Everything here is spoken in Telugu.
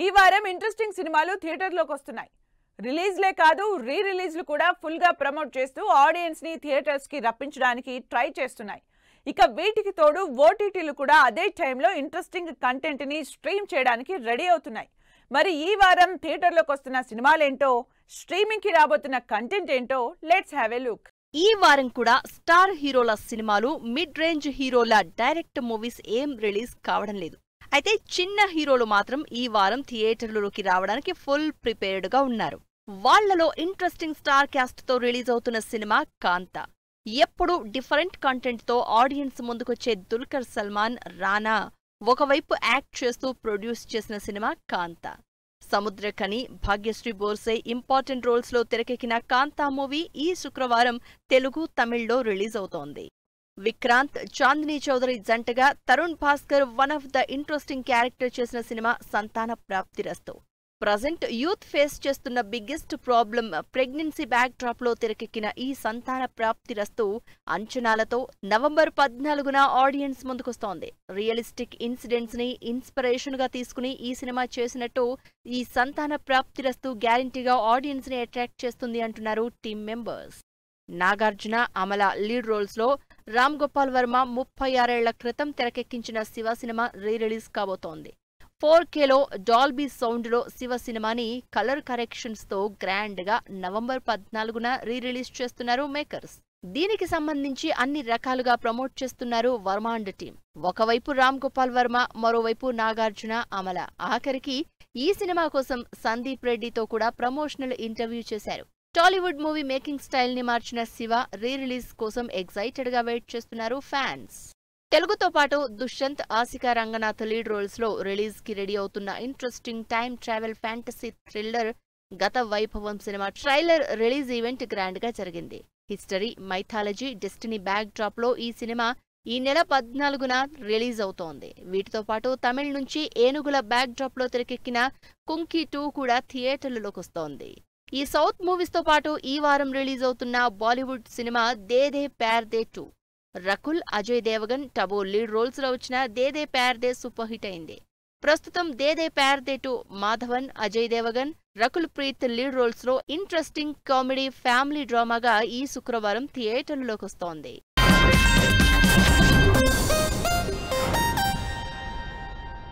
ఈ వారం ఇంట్రెస్టింగ్ సినిమాలు థియేటర్లోకి వస్తున్నాయి. రిలీజ్లే కాదు, రీ రిలీజ్లు కూడా ఫుల్గా ప్రమోట్ చేస్తూ ఆడియన్స్ని థియేటర్స్కి రప్పించడానికి ట్రై చేస్తున్నాయి. ఇక వీటికి తోడు ఓటీటీలు కూడా అదే టైంలో ఇంట్రెస్టింగ్ కంటెంట్ని స్ట్రీమ్ చేయడానికి రెడీ అవుతున్నాయి. మరి ఈ వారం థియేటర్లోకి వస్తున్న సినిమాలేంటో, స్ట్రీమింగ్కి రాబోతున్న కంటెంట్ ఏంటో లెట్స్ హ్యావ్ ఎ లుక్. ఈ వారం కూడా స్టార్ హీరోల సినిమాలు, మిడ్ రేంజ్ హీరోల డైరెక్ట్ మూవీస్ ఏం రిలీజ్ కావడం లేదు. అయితే చిన్న హీరోలు మాత్రం ఈ వారం థియేటర్లలోకి రావడానికి ఫుల్ ప్రిపేర్డ్ గా ఉన్నారు. వాళ్లలో ఇంట్రెస్టింగ్ స్టార్ క్యాస్ట్ తో రిలీజ్ అవుతున్న సినిమా కాంతా. ఎప్పుడు డిఫరెంట్ కంటెంట్ తో ఆడియన్స్ ముందుకొచ్చే దుల్కర్ సల్మాన్, రానా ఒకవైపు యాక్ట్ చేస్తూ ప్రొడ్యూస్ చేసిన సినిమా కాంతా. సముద్రఖని, భాగ్యశ్రీ బోర్సే ఇంపార్టెంట్ రోల్స్ లో తెరకెక్కిన కాంతా మూవీ ఈ శుక్రవారం తెలుగు, తమిళ్లో రిలీజ్ అవుతోంది. విక్రాంత్, చాందినీ చౌదరి జంటగా Tarun Bhaskar one of the interesting character చేసిన సినిమా సంతాన ప్రాప్తిరస్తు. ప్రజెంట్ యూత్ ఫేస్ చేస్తున్న biggest problem pregnancy back drop లో తెరకెక్కిన ఈ సంతాన ప్రాప్తిరస్తు అంచనాలతో నవంబర్ 14న ఆడియన్స్ ముందుకొస్తోంది. రియలిస్టిక్ ఇన్సిడెంట్స్ ని ఇన్స్పిరేషన్ గా తీసుకుని ఈ సినిమా చేసినట్టు ఈ సంతాన ప్రాప్తిరస్తు గ్యారంటీగా ఆడియన్స్ ని అట్రాక్ట్ చేస్తుంది అంటున్నారు team members. Nagarjuna, Amala lead roles లో రామ్ గోపాల్ వర్మ 36 ఏళ్ల క్రితం తెరకెక్కించిన శివ సినిమా రీ రిలీజ్ కాబోతోంది. 4Kలో డాల్బీ సౌండ్ లో శివ సినిమాని కలర్ కరెక్షన్స్ తో గ్రాండ్ గా నవంబర్ 14న రీ రిలీజ్ చేస్తున్నారు మేకర్స్. దీనికి సంబంధించి అన్ని రకాలుగా ప్రమోట్ చేస్తున్నారు వర్మ అండ్ టీమ్. ఒకవైపు రామ్ గోపాల్ వర్మ, మరోవైపు నాగార్జున, అమల. ఆఖరికి ఈ సినిమా కోసం సందీప్ రెడ్డితో కూడా ప్రమోషనల్ ఇంటర్వ్యూ చేశారు. టాలీవుడ్ మూవీ మేకింగ్ స్టైల్ ని మార్చిన శివ రీ రిలీజ్ కోసం ఎక్సైటెడ్ గా వెయిట్ చేస్తున్నారు ఫ్యాన్స్. తెలుగుతో పాటు దుష్యంత్, ఆసికా రంగనాథ్ లీడ్ రోల్స్ లో రిలీజ్ కి రెడీ అవుతున్న interesting time travel fantasy thriller గత వైభవం cinema trailer release event grand గా జరిగింది. History, mythology, destiny back drop లో ఈ సినిమా ఈ నెల 14న రిలీజ్ అవుతోంది. వీటితో పాటు తమిళ నుంచి ఏనుగుల బ్యాక్ డ్రాప్ లో తెరకెక్కిన కుంకీ 2 కూడా థియేటర్లలోకి వస్తోంది. ఈ సౌత్ మూవీస్ తో పాటు ఈ వారం రిలీజ్ అవుతున్న బాలీవుడ్ సినిమా దే దే ప్యార్ దే 2. రకుల్, అజయ్ దేవగన్, టబో లీడ్ రోల్స్ లో వచ్చిన దే దే ప్యార్ దే సూపర్ హిట్ అయింది. ప్రస్తుతం దే దే ప్యార్ దే 2 మాధవన్, అజయ్ దేవగన్, రకుల్ ప్రీత్ లీడ్ రోల్స్ లో ఇంట్రెస్టింగ్ కామెడీ ఫ్యామిలీ డ్రామాగా ఈ శుక్రవారం థియేటర్లలోకి వస్తోంది.